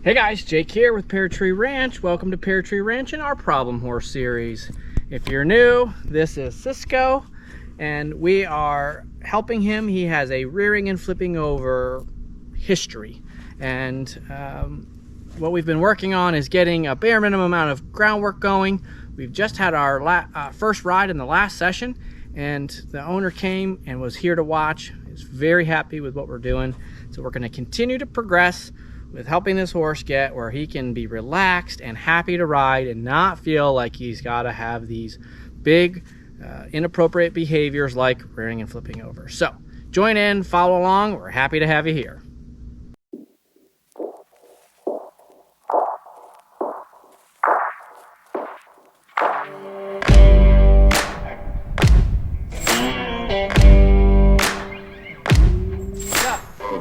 Hey guys, Jake here with Pear Ranch. Welcome to Pear Ranch and our Problem Horse series. If you're new, this is Cisco, and we are helping him. He has a rearing and flipping over history, and what we've been working on is getting a bare minimum amount of groundwork going. We've just had our first ride in the last session, and the owner came and was here to watch. He's very happy with what we're doing, so we're going to continue to progress with helping this horse get where he can be relaxed and happy to ride and not feel like he's got to have these big inappropriate behaviors like rearing and flipping over. So join in, follow along. We're happy to have you here.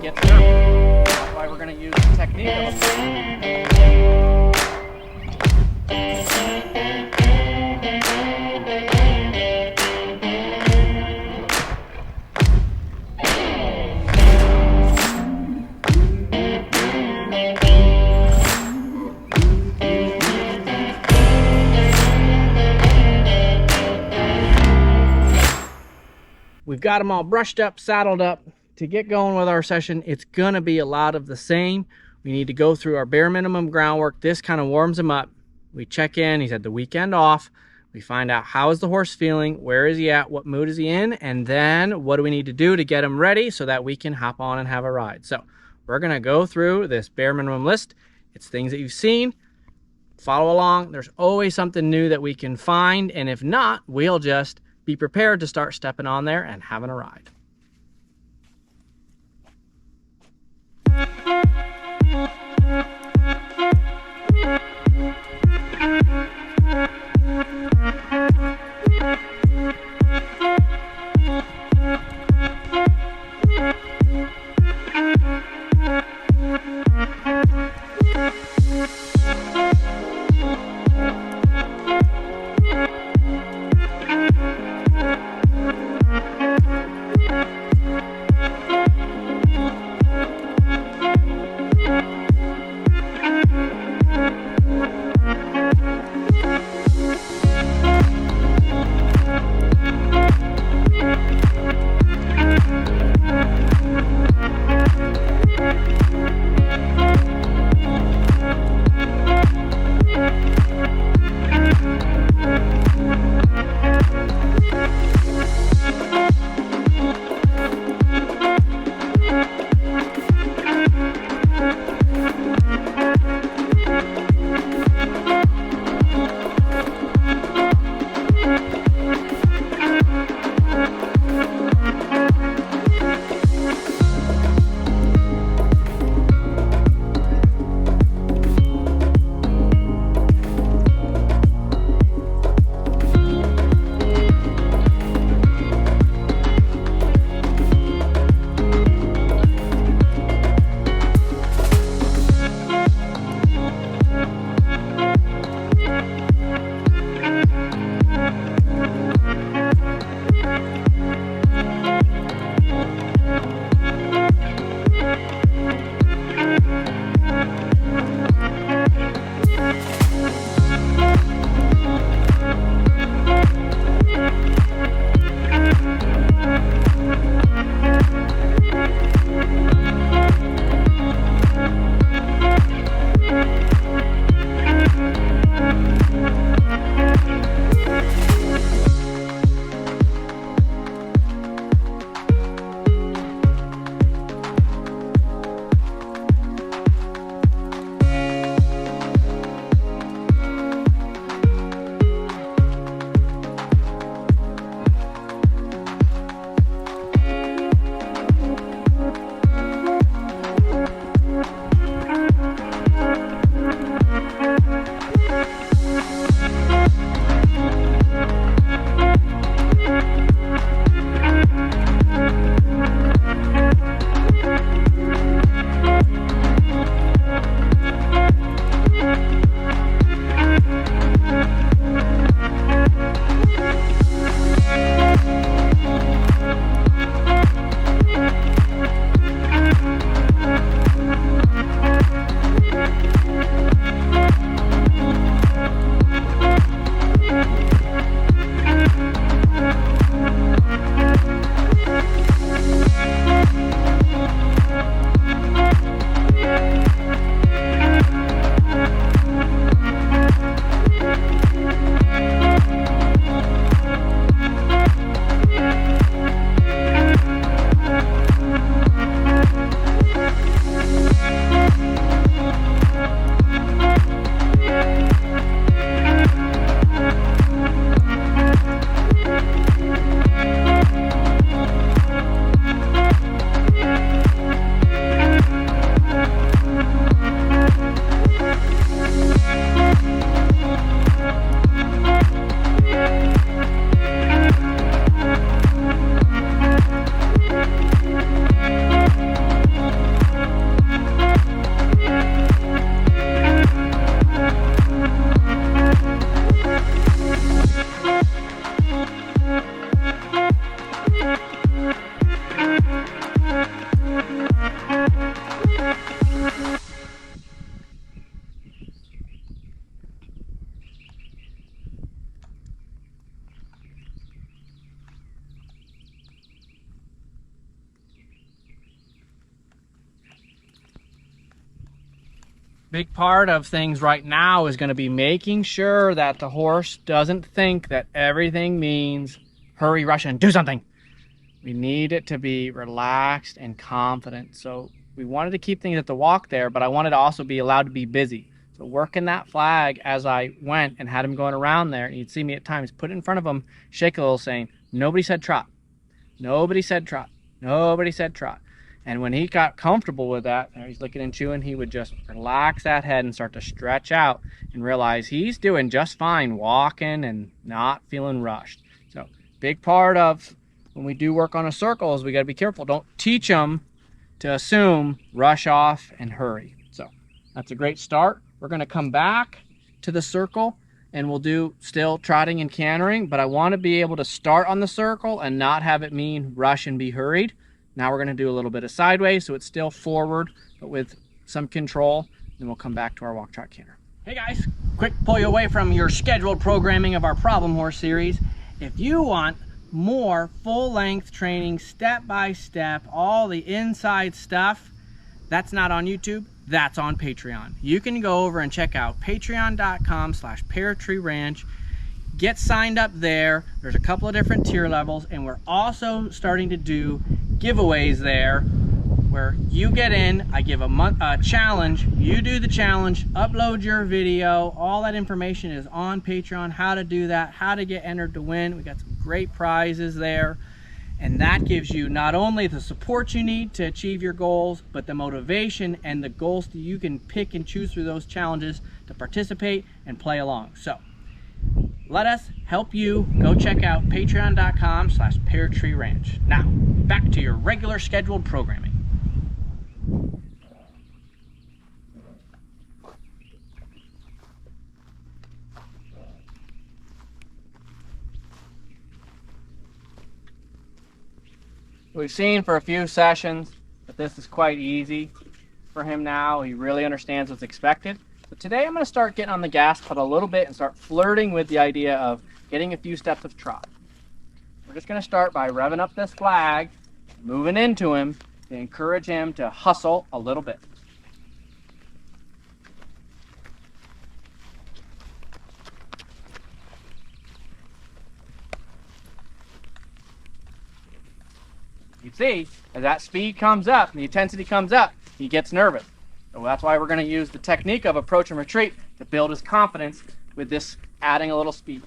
Get the nerve. That's why we're going to use the technique of We've got them all brushed up, saddled up. To get going with our session, it's going to be a lot of the same. We need to go through our bare minimum groundwork. This kind of warms him up. We check in. He's had the weekend off. We find out how is the horse feeling, where is he at, what mood is he in, and then what do we need to do to get him ready so that we can hop on and have a ride. So we're going to go through this bare minimum list. It's things that you've seen. Follow along. There's always something new that we can find, and if not, we'll just be prepared to start stepping on there and having a ride. Big part of things right now is going to be making sure that the horse doesn't think that everything means hurry, rush, and do something. We need it to be relaxed and confident. So we wanted to keep things at the walk there, but I wanted to also be allowed to be busy. So working that flag as I went and had him going around there, and you'd see me at times put it in front of him, shake a little, saying, nobody said trot. Nobody said trot. Nobody said trot. And when he got comfortable with that, he's licking and chewing, he would just relax that head and start to stretch out and realize he's doing just fine walking and not feeling rushed. So big part of when we do work on a circle is we got to be careful. Don't teach them to assume, rush off, and hurry. So that's a great start. We're going to come back to the circle and we'll do still trotting and cantering, but I want to be able to start on the circle and not have it mean rush and be hurried. Now we're going to do a little bit of sideways, so it's still forward, but with some control. Then we'll come back to our walk, trot, canter. Hey guys, quick pull you away from your scheduled programming of our Problem Horse series. If you want more full-length training, step-by-step, all the inside stuff, that's not on YouTube, that's on Patreon. You can go over and check out patreon.com/peartreeranch. Get signed up there. There's a couple of different tier levels, and we're also starting to do giveaways there where you get in, I give a challenge, you do the challenge, upload your video. All that information is on Patreon, how to do that, how to get entered to win. We got some great prizes there, and that gives you not only the support you need to achieve your goals, but the motivation and the goals that you can pick and choose through those challenges to participate and play along. So let us help you. Go check out patreon.com/peartreeranch. Now, back to your regular scheduled programming. We've seen for a few sessions that this is quite easy for him now. He really understands what's expected. So today I'm going to start getting on the gas pedal a little bit and start flirting with the idea of getting a few steps of trot. We're just going to start by revving up this flag, moving into him to encourage him to hustle a little bit. You see, as that speed comes up and the intensity comes up, he gets nervous. So that's why we're going to use the technique of approach and retreat to build his confidence with this adding a little speed.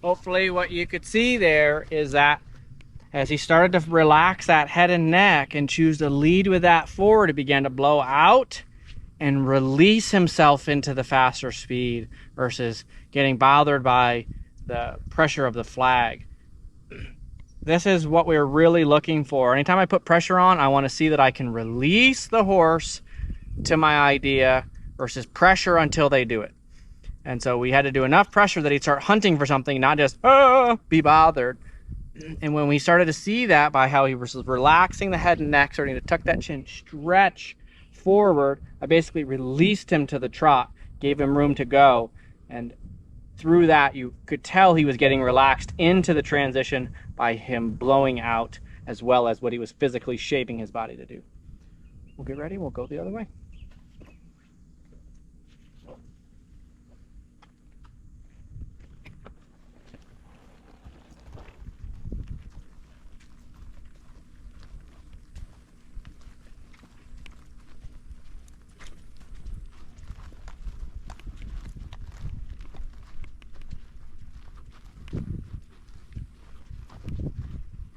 Hopefully what you could see there is that as he started to relax that head and neck and choose to lead with that forward, he began to blow out and release himself into the faster speed versus getting bothered by the pressure of the flag. This is what we're really looking for. Anytime I put pressure on, I want to see that I can release the horse to my idea versus pressure until they do it. And so we had to do enough pressure that he'd start hunting for something, not just be bothered. And when we started to see that by how he was relaxing the head and neck, starting to tuck that chin, stretch forward, I basically released him to the trot, gave him room to go. And through that, you could tell he was getting relaxed into the transition by him blowing out, as well as what he was physically shaping his body to do. We'll get ready. We'll go the other way.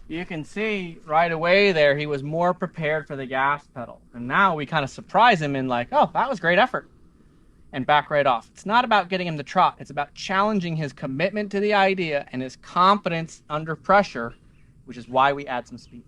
You can see right away there he was more prepared for the gas pedal. And now we kind of surprise him in like, oh, that was great effort. And back right off. It's not about getting him to trot. It's about challenging his commitment to the idea and his confidence under pressure, which is why we add some speed.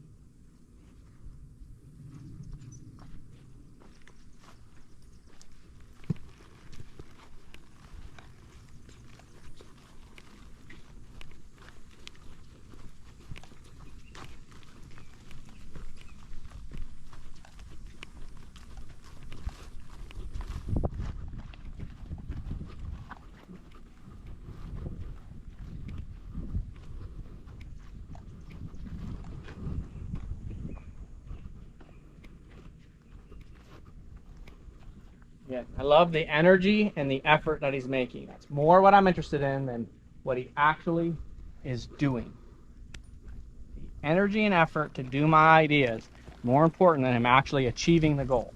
Yeah, I love the energy and the effort that he's making. That's more what I'm interested in than what he actually is doing. The energy and effort to do my ideas is more important than him actually achieving the goal.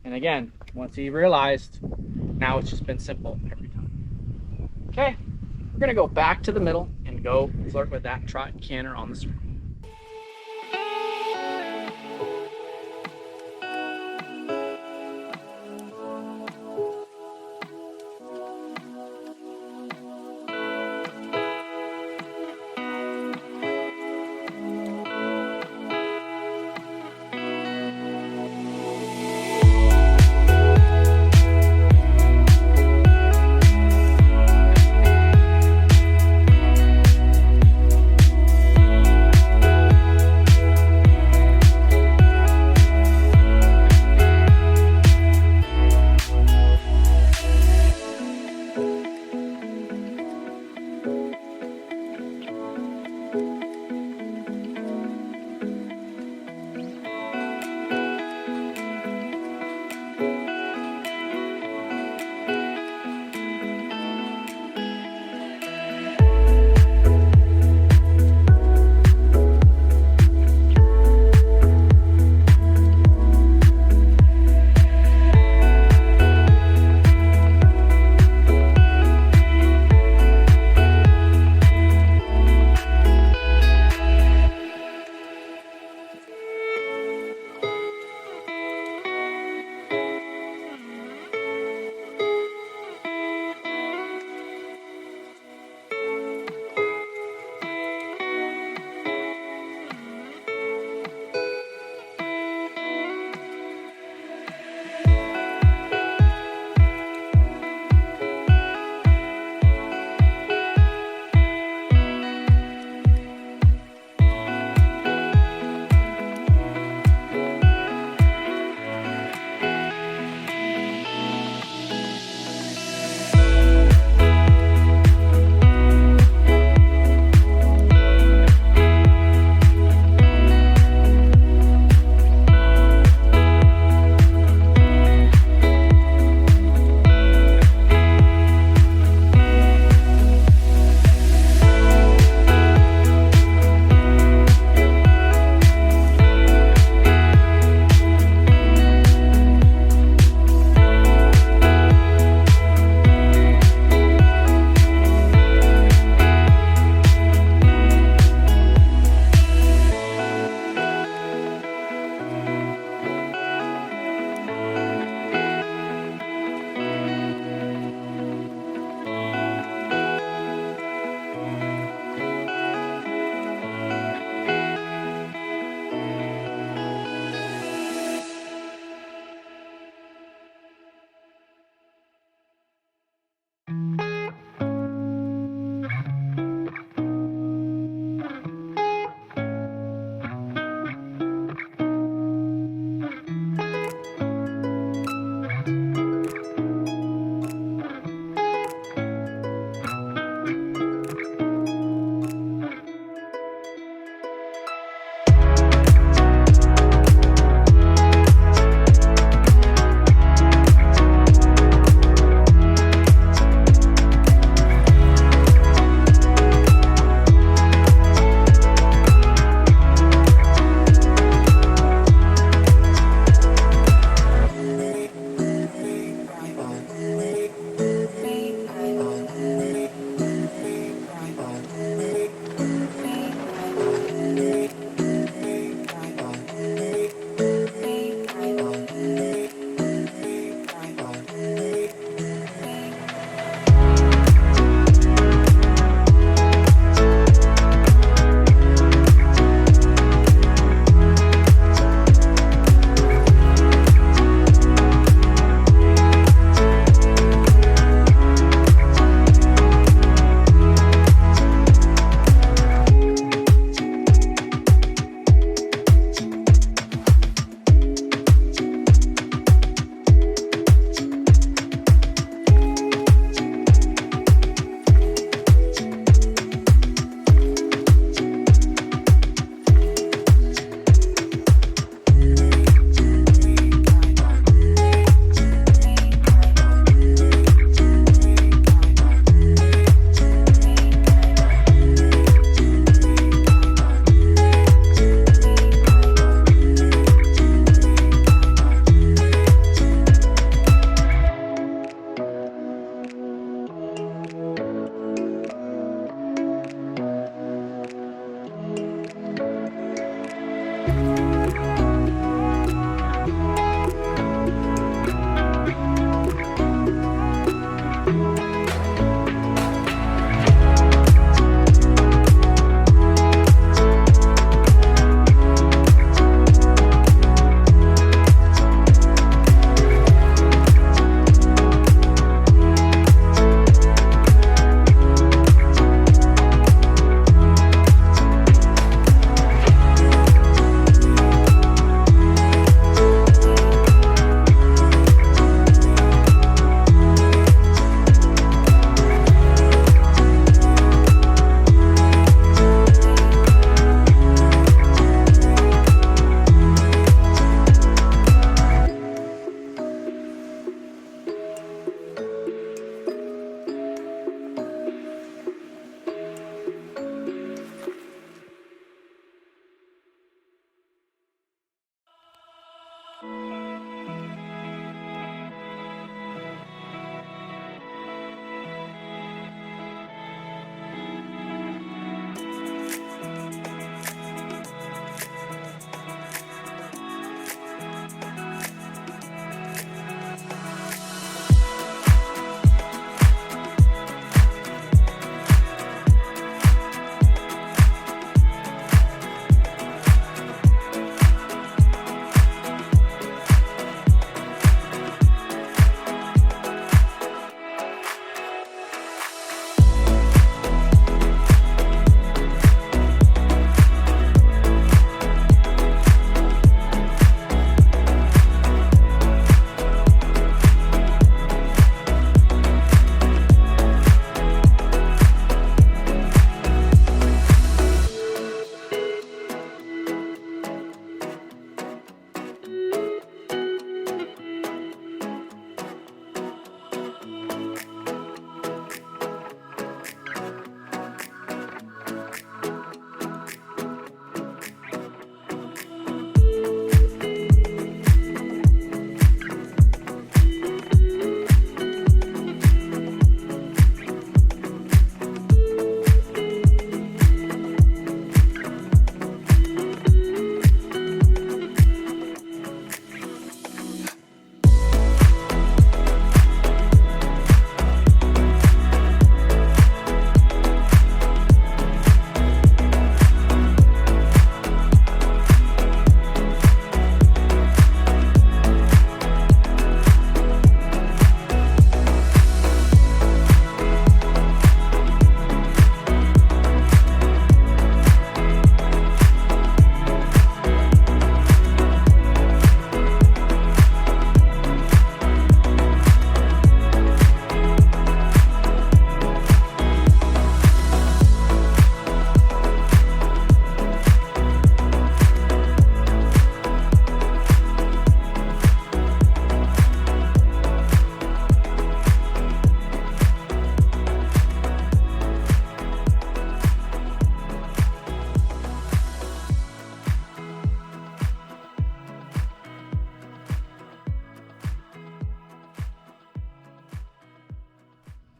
And again, once he realized, now it's just been simple every time. Okay, we're gonna go back to the middle and go flirt with that trot and canter on the circle.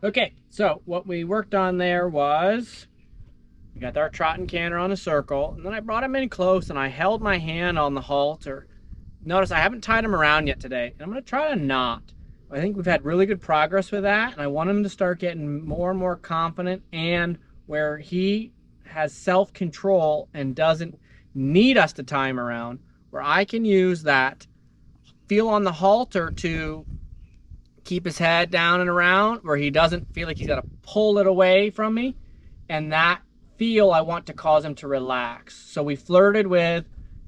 Okay, so what we worked on there was we got our trotting canter on a circle, and then I brought him in close and I held my hand on the halter. Notice I haven't tied him around yet today, and I'm going to try to knot. I think we've had really good progress with that, and I want him to start getting more and more confident, and where he has self-control and doesn't need us to tie him around, where I can use that feel on the halter to keep his head down and around, where he doesn't feel like he's got to pull it away from me, and that feel I want to cause him to relax. So we flirted with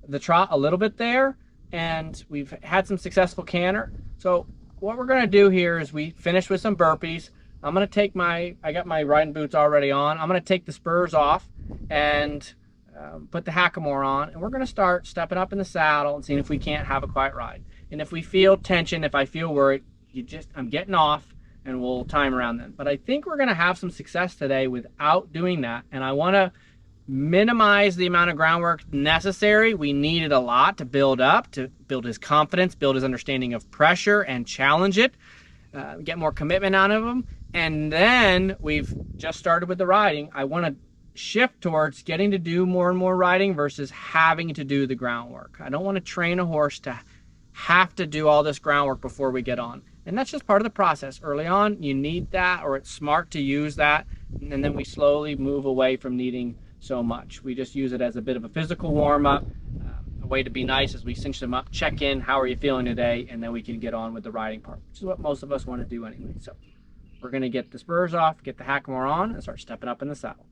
the trot a little bit there, and we've had some successful canter. So what we're gonna do here is we finish with some burpees. I'm gonna take I got my riding boots already on. I'm gonna take the spurs off and put the hackamore on, and we're gonna start stepping up in the saddle and seeing if we can't have a quiet ride. And if we feel tension, if I feel worried, I'm getting off and we'll time around then. But I think we're gonna have some success today without doing that, and I wanna minimize the amount of groundwork necessary. We needed a lot to build up, to build his confidence, build his understanding of pressure and challenge it, get more commitment out of him. And then we've just started with the riding. I want to shift towards getting to do more and more riding versus having to do the groundwork. I don't want to train a horse to have to do all this groundwork before we get on. And that's just part of the process. Early on, you need that, or it's smart to use that. And then we slowly move away from needing so much. We just use it as a bit of a physical warm-up, a way to be nice as we cinch them up, check in, how are you feeling today, and then we can get on with the riding part, which is what most of us want to do anyway. So we're going to get the spurs off, get the hackamore on, and start stepping up in the saddle.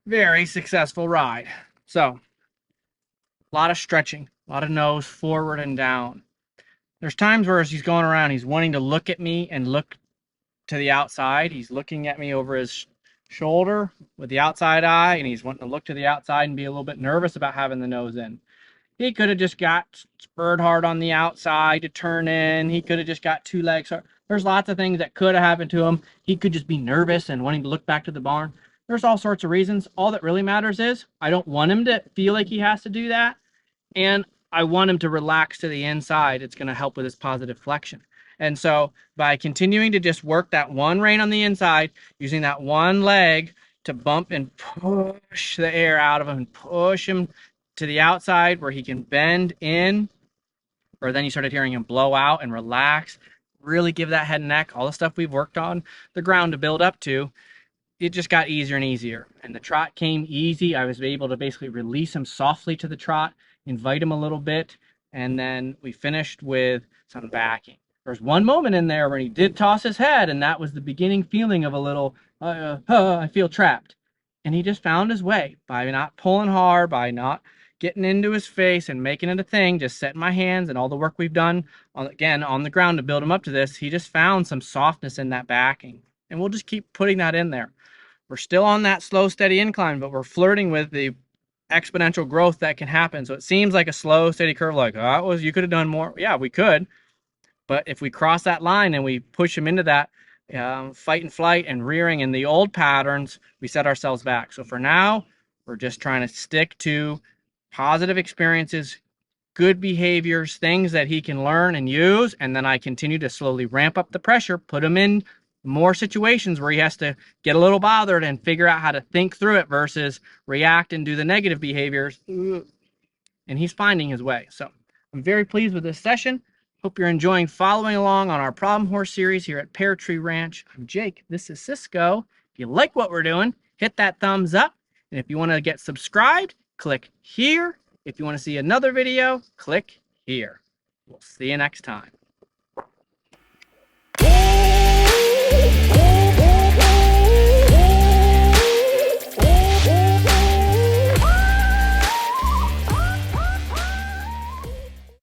Very successful ride. So, a lot of stretching, a lot of nose forward and down. There's times where as he's going around, he's wanting to look at me and look to the outside. He's looking at me over his shoulder with the outside eye, and he's wanting to look to the outside and be a little bit nervous about having the nose in. He could have just got spurred hard on the outside to turn in. He could have just got two legs. There's lots of things that could have happened to him. He could just be nervous and wanting to look back to the barn. There's all sorts of reasons. All that really matters is I don't want him to feel like he has to do that. And I want him to relax to the inside. It's going to help with his positive flexion. And so by continuing to just work that one rein on the inside, using that one leg to bump and push the air out of him and push him to the outside where he can bend in, or then you started hearing him blow out and relax, really give that head and neck, all the stuff we've worked on the ground to build up to, it just got easier and easier. And the trot came easy. I was able to basically release him softly to the trot, invite him a little bit, and then we finished with some backing. There was one moment in there where he did toss his head, and that was the beginning feeling of a little, I feel trapped. And he just found his way by not pulling hard, by not getting into his face and making it a thing, just setting my hands and all the work we've done, again, on the ground to build him up to this. He just found some softness in that backing. And we'll just keep putting that in there. We're still on that slow, steady incline, but we're flirting with the exponential growth that can happen. So it seems like a slow, steady curve, like, oh, you could have done more. Yeah, we could. But if we cross that line and we push them into that fight and flight and rearing in the old patterns, we set ourselves back. So for now, we're just trying to stick to positive experiences, good behaviors, things that he can learn and use. And then I continue to slowly ramp up the pressure, put him in more situations where he has to get a little bothered and figure out how to think through it versus react and do the negative behaviors. And he's finding his way. So I'm very pleased with this session. Hope you're enjoying following along on our Problem Horse series here at Pear Tree Ranch. I'm Jake. This is Cisco. If you like what we're doing, hit that thumbs up. And if you want to get subscribed, click here. If you want to see another video, click here. We'll see you next time.